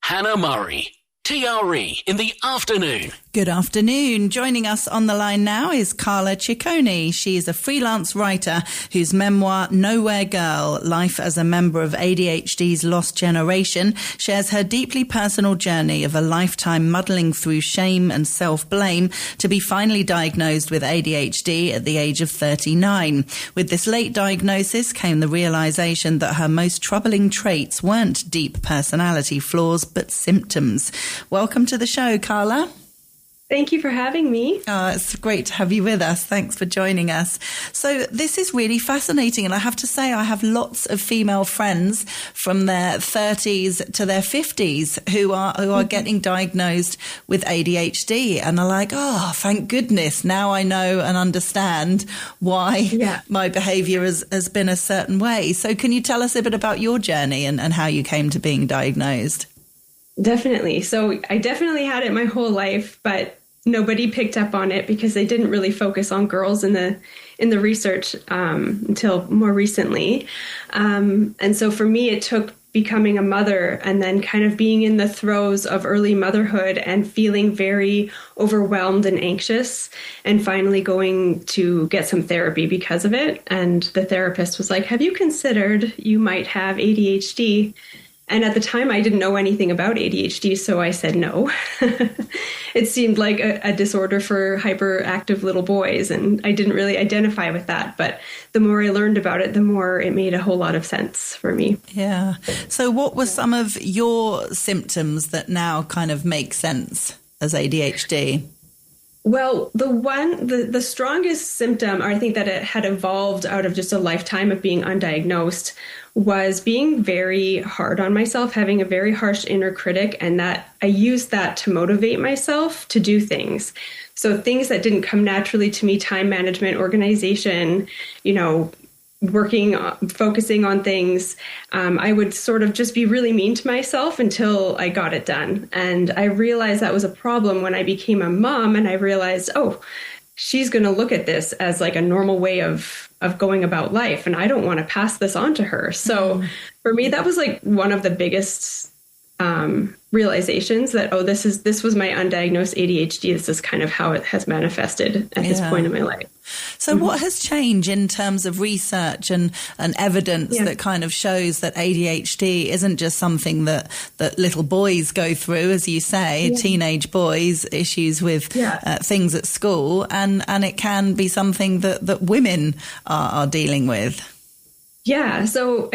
Hannah Murray, TRE in the afternoon. Good afternoon. Joining us on the line now is Carla Ciccone. She is a freelance writer whose memoir, Nowhere Girl, Life as a Member of ADHD's Lost Generation, shares her deeply personal journey of a lifetime muddling through shame and self-blame to be finally diagnosed with ADHD at the age of 39. With this late diagnosis came the realization that her most troubling traits weren't deep personality flaws, but symptoms. Welcome to the show, Carla. Thank you for having me. Oh, it's great to have you with us. Thanks for joining us. So this is really fascinating. And I have to say, I have lots of female friends from their 30s to their 50s who are getting diagnosed with ADHD. And are like, oh, thank goodness. Now I know and understand why my behavior has been a certain way. So can you tell us a bit about your journey and how you came to being diagnosed? Definitely. So I definitely had it my whole life, but nobody picked up on it because they didn't really focus on girls in the research until more recently. And so for me, it took becoming a mother and then kind of being in the throes of early motherhood and feeling very overwhelmed and anxious and finally going to get some therapy because of it. And the therapist was like, have you considered you might have ADHD? And at the time, I didn't know anything about ADHD, so I said no. It seemed like a disorder for hyperactive little boys, and I didn't really identify with that. But the more I learned about it, the more it made a whole lot of sense for me. Yeah. So what were some of your symptoms that now kind of make sense as ADHD? Well, the strongest symptom, or I think that it had evolved out of just a lifetime of being undiagnosed, was being very hard on myself, having a very harsh inner critic, and that I used that to motivate myself to do things. So things that didn't come naturally to me, time management, organization, focusing on things, I would sort of just be really mean to myself until I got it done. And I realized that was a problem when I became a mom, and I realized, oh, she's going to look at this as like a normal way of going about life, and I don't want to pass this on to her. So for me, that was like one of the biggest realizations that, oh, this was my undiagnosed ADHD. This is kind of how it has manifested at this point in my life. So what has changed in terms of research and evidence that kind of shows that ADHD isn't just something that little boys go through, as you say, teenage boys, issues with things at school, and it can be something that women are dealing with? Yeah. So,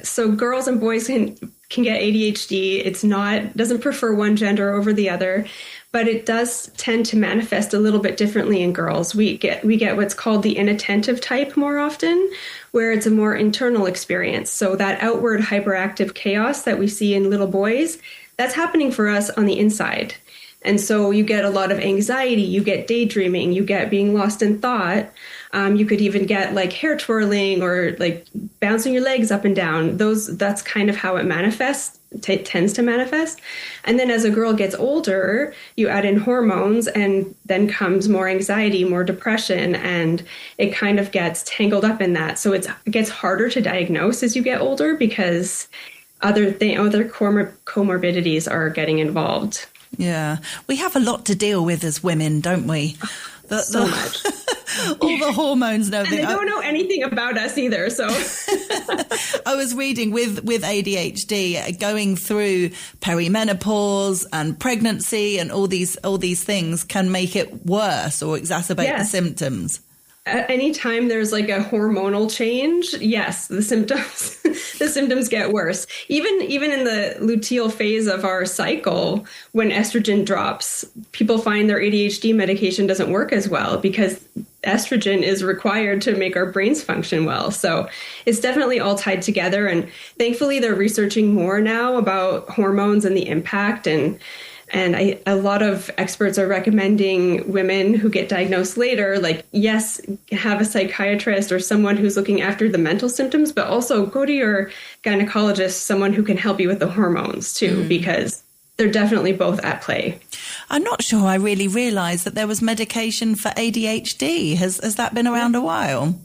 so girls and boys can get ADHD. Doesn't prefer one gender over the other, but it does tend to manifest a little bit differently in girls. We get what's called the inattentive type more often, where it's a more internal experience. So that outward hyperactive chaos that we see in little boys, that's happening for us on the inside. And so you get a lot of anxiety, you get daydreaming, you get being lost in thought. You could even get like hair twirling or like bouncing your legs up and down. That's kind of how it tends to manifest. And then as a girl gets older, you add in hormones, and then comes more anxiety, more depression, and it kind of gets tangled up in that. So it gets harder to diagnose as you get older because other comorbidities are getting involved. Yeah. We have a lot to deal with as women, don't we? So much. All the hormones and everything. And they don't know anything about us either. So I was reading with ADHD, going through perimenopause and pregnancy and all these things can make it worse or exacerbate the symptoms. Anytime there's like a hormonal change, yes, the symptoms get worse. Even in the luteal phase of our cycle, when estrogen drops, people find their ADHD medication doesn't work as well because estrogen is required to make our brains function well. So it's definitely all tied together. And thankfully, they're researching more now about hormones and the impact. And a lot of experts are recommending women who get diagnosed later, like, yes, have a psychiatrist or someone who's looking after the mental symptoms, but also go to your gynecologist, someone who can help you with the hormones too, because they're definitely both at play. I'm not sure I really realized that there was medication for ADHD. Has that been around a while?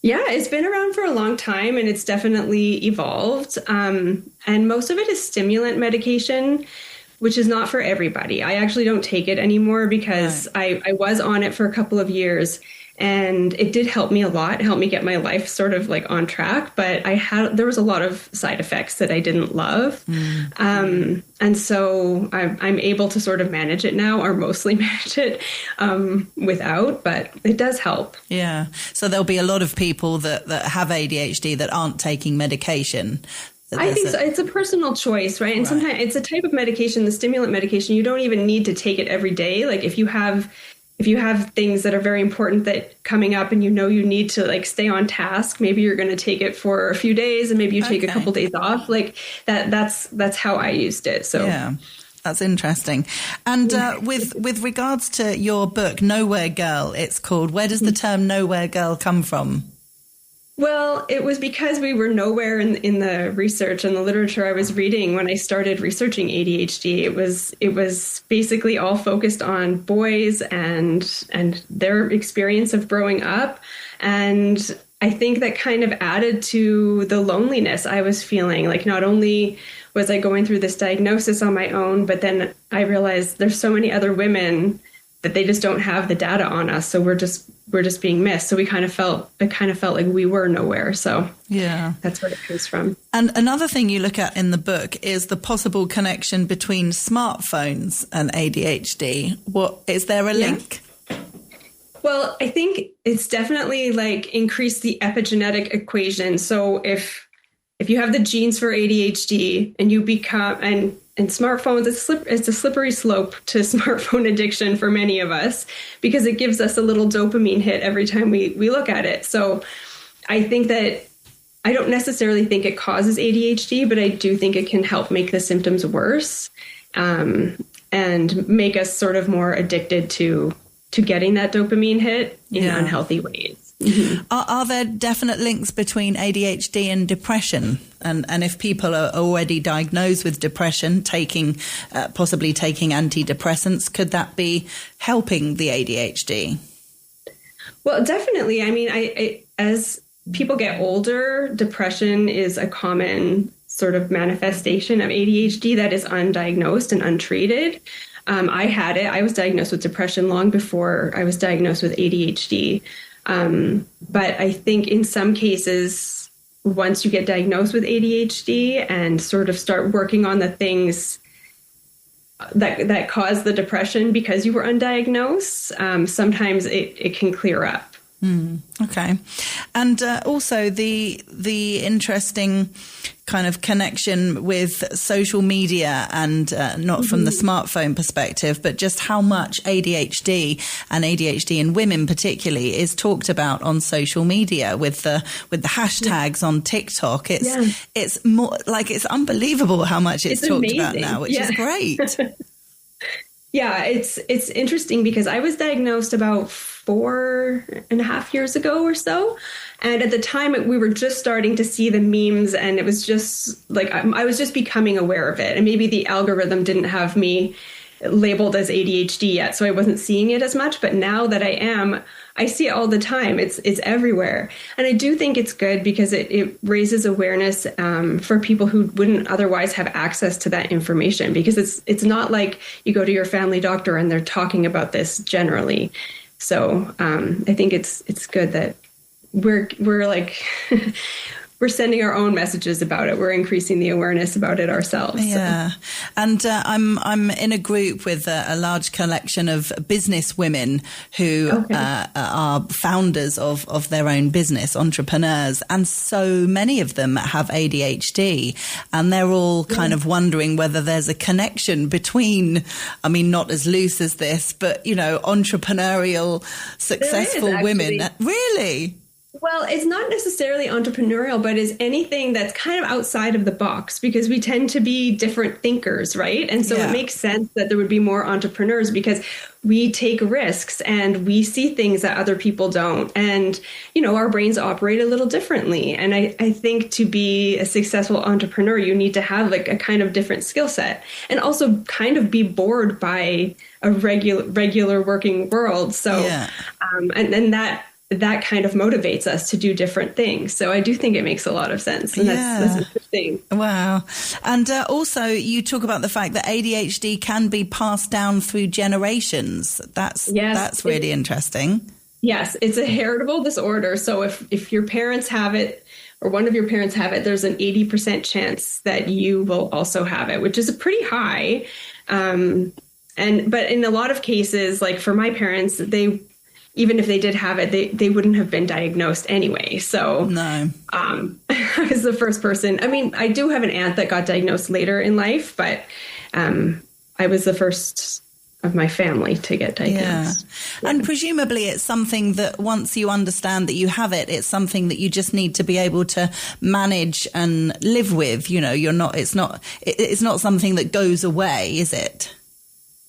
Yeah, it's been around for a long time and it's definitely evolved. And most of it is stimulant medication, which is not for everybody. I actually don't take it anymore because I was on it for a couple of years and it did help me a lot, help me get my life sort of like on track. But there was a lot of side effects that I didn't love. And so I'm able to sort of manage it now, or mostly manage it without, but it does help. Yeah. So there'll be a lot of people that have ADHD that aren't taking medication. I think so. It's a personal choice, right? And sometimes it's a type of medication, the stimulant medication, you don't even need to take it every day. Like if you have things that are very important that coming up and you need to like stay on task, maybe you're going to take it for a few days and maybe you take a couple days off. Like that's how I used it. So yeah. That's interesting. And with regards to your book, Nowhere Girl, it's called, where does the term Nowhere Girl come from? Well, it was because we were nowhere in the research and the literature I was reading when I started researching ADHD. It was basically all focused on boys and their experience of growing up. And I think that kind of added to the loneliness I was feeling. Like not only was I going through this diagnosis on my own, but then I realized there's so many other women that they just don't have the data on us. So we're just being missed. So it kind of felt like we were nowhere. So yeah, that's where it comes from. And another thing you look at in the book is the possible connection between smartphones and ADHD. Is there a link? Well, I think it's definitely like increased the epigenetic equation. So if you have the genes for ADHD and you become, and smartphones, it's a slippery slope to smartphone addiction for many of us because it gives us a little dopamine hit every time we look at it. So I think that I don't necessarily think it causes ADHD, but I do think it can help make the symptoms worse and make us sort of more addicted to getting that dopamine hit in unhealthy ways. Mm-hmm. Are there definite links between ADHD and depression? And if people are already diagnosed with depression, possibly taking antidepressants, could that be helping the ADHD? Well, definitely. I mean, as people get older, depression is a common sort of manifestation of ADHD that is undiagnosed and untreated. I had it. I was diagnosed with depression long before I was diagnosed with ADHD. But I think in some cases, once you get diagnosed with ADHD and sort of start working on the things that cause the depression because you were undiagnosed, sometimes it can clear up. Okay. And also the interesting kind of connection with social media and not from the smartphone perspective, but just how much ADHD and ADHD in women particularly is talked about on social media with the hashtags on TikTok. It's more like, it's unbelievable how much it's talked amazing. About now, which is great. Yeah, it's interesting because I was diagnosed about 4.5 years ago or so. And at the time, we were just starting to see the memes, and it was just like I was just becoming aware of it. And maybe the algorithm didn't have me labeled as ADHD yet, so I wasn't seeing it as much. But now that I am, I see it all the time. It's everywhere. And I do think it's good because it raises awareness for people who wouldn't otherwise have access to that information, because it's not like you go to your family doctor and they're talking about this generally. So I think it's good that we're like we're sending our own messages about it. We're increasing the awareness about it ourselves. Yeah. So. And I'm in a group with a large collection of business women who are founders of their own business, entrepreneurs. And so many of them have ADHD, and they're all kind of wondering whether there's a connection between, I mean, not as loose as this, but, entrepreneurial, successful women. Really? Well, it's not necessarily entrepreneurial, but is anything that's kind of outside of the box, because we tend to be different thinkers, right? And so it makes sense that there would be more entrepreneurs because we take risks and we see things that other people don't. And, our brains operate a little differently. And I think to be a successful entrepreneur, you need to have like a kind of different skill set and also kind of be bored by a regular working world. So, and then that that kind of motivates us to do different things. So I do think it makes a lot of sense. And that's interesting. Wow. And also you talk about the fact that ADHD can be passed down through generations. That's really interesting. Yes, it's a heritable disorder. So if your parents have it or one of your parents have it, there's an 80% chance that you will also have it, which is pretty high. But in a lot of cases, like for my parents, even if they did have it, they wouldn't have been diagnosed anyway. So no. I was the first person. I mean, I do have an aunt that got diagnosed later in life, but I was the first of my family to get diagnosed. Yeah. And presumably it's something that once you understand that you have it, it's something that you just need to be able to manage and live with. You know, it's not something that goes away, is it?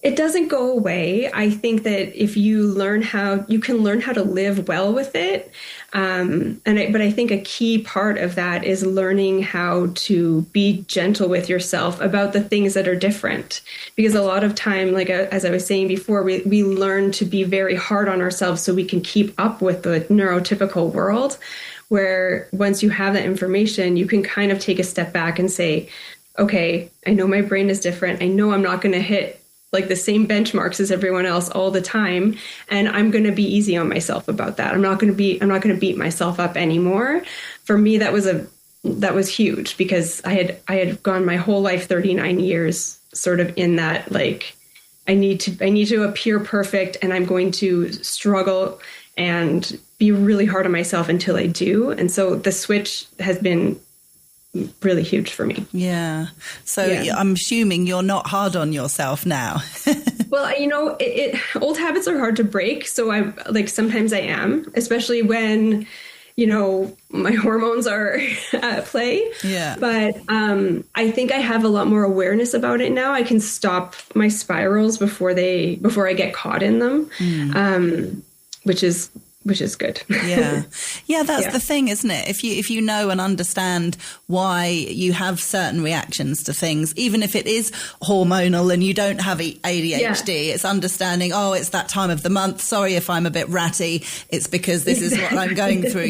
It doesn't go away. I think that if you can learn how to live well with it. But I think a key part of that is learning how to be gentle with yourself about the things that are different. Because a lot of time, like as I was saying before, we learn to be very hard on ourselves so we can keep up with the neurotypical world, where once you have that information, you can kind of take a step back and say, okay, I know my brain is different. I know I'm not going to hit like the same benchmarks as everyone else all the time. And I'm going to be easy on myself about that. I'm not going to beat myself up anymore. For me, that was huge because I had gone my whole life, 39 years, sort of in that, like, I need to appear perfect and I'm going to struggle and be really hard on myself until I do. And so the switch has been really huge for me. Yeah. So I'm assuming you're not hard on yourself now. Well, old habits are hard to break. So sometimes I am, especially when, my hormones are at play. Yeah. But I think I have a lot more awareness about it now. I can stop my spirals before I get caught in them, which is good. Yeah. Yeah, that's the thing, isn't it? If you know and understand why you have certain reactions to things, even if it is hormonal and you don't have ADHD, it's understanding, it's that time of the month. Sorry if I'm a bit ratty. It's because this is what I'm going through,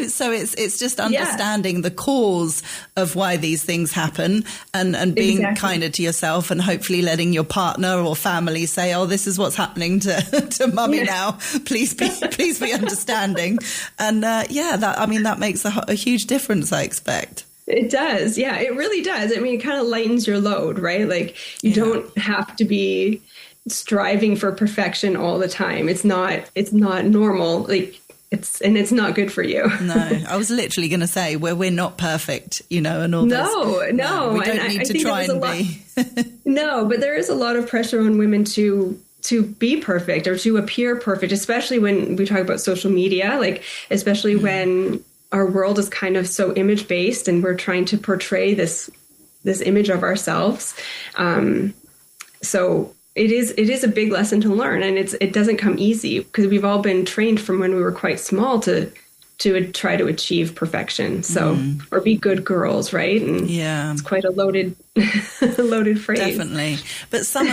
So it's just understanding the cause of why these things happen and being kinder to yourself and hopefully letting your partner or family say, this is what's happening to mummy now. Please be understanding. And that makes a huge difference, I expect. It does. Yeah, it really does. I mean, it kind of lightens your load, right? Like you don't have to be striving for perfection all the time. It's not normal. Like it's not good for you. No, I was literally going to say we're not perfect, and all this. No, we don't need to try and be. No, but there is a lot of pressure on women to be perfect or to appear perfect, especially when we talk about social media, especially when our world is kind of so image based and we're trying to portray this image of ourselves. So it is a big lesson to learn, and it doesn't come easy because we've all been trained from when we were quite small to try to achieve perfection. So, or be good girls, right? And it's quite a loaded phrase. Definitely. But some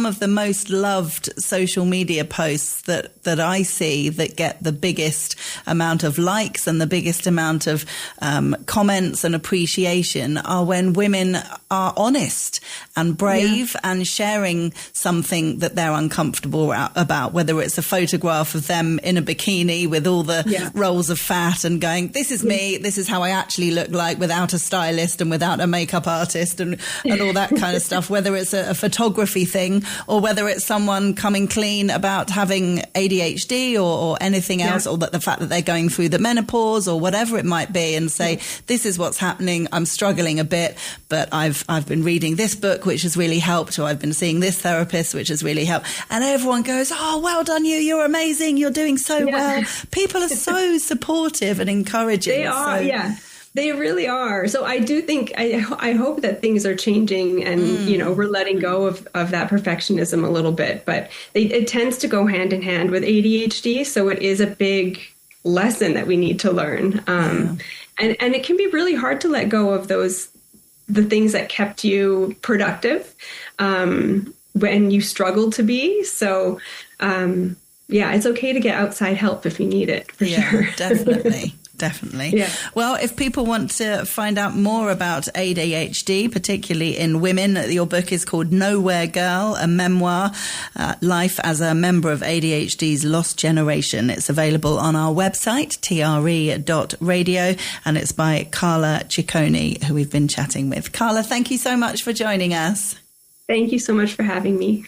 of the most loved social media posts that I see that get the biggest amount of likes and the biggest amount of comments and appreciation are when women are honest and brave and sharing something that they're uncomfortable about, whether it's a photograph of them in a bikini with all the rolls of fat and going, this is me, this is how I actually look like without a stylist and without a makeup artist and all that kind of stuff, whether it's a photography thing or whether it's someone coming clean about having ADHD or anything else, or that the fact that they're going through the menopause or whatever it might be, and say, this is what's happening, I'm struggling a bit, but I've been reading this book which has really helped, or I've been seeing this therapist which has really helped, and everyone goes, well done you're amazing, you're doing so well. People are so supportive and encouraging. They are, They really are. So I do think, I hope that things are changing and, we're letting go of that perfectionism a little bit, but it tends to go hand in hand with ADHD. So it is a big lesson that we need to learn. And it can be really hard to let go of the things that kept you productive when you struggled to be. So, it's okay to get outside help if you need it, for sure. Definitely. Definitely. Yeah. Well, if people want to find out more about ADHD, particularly in women, your book is called Nowhere Girl, a memoir, Life as a Member of ADHD's Lost Generation. It's available on our website, TRE.radio, and it's by Carla Ciccone, who we've been chatting with. Carla, thank you so much for joining us. Thank you so much for having me.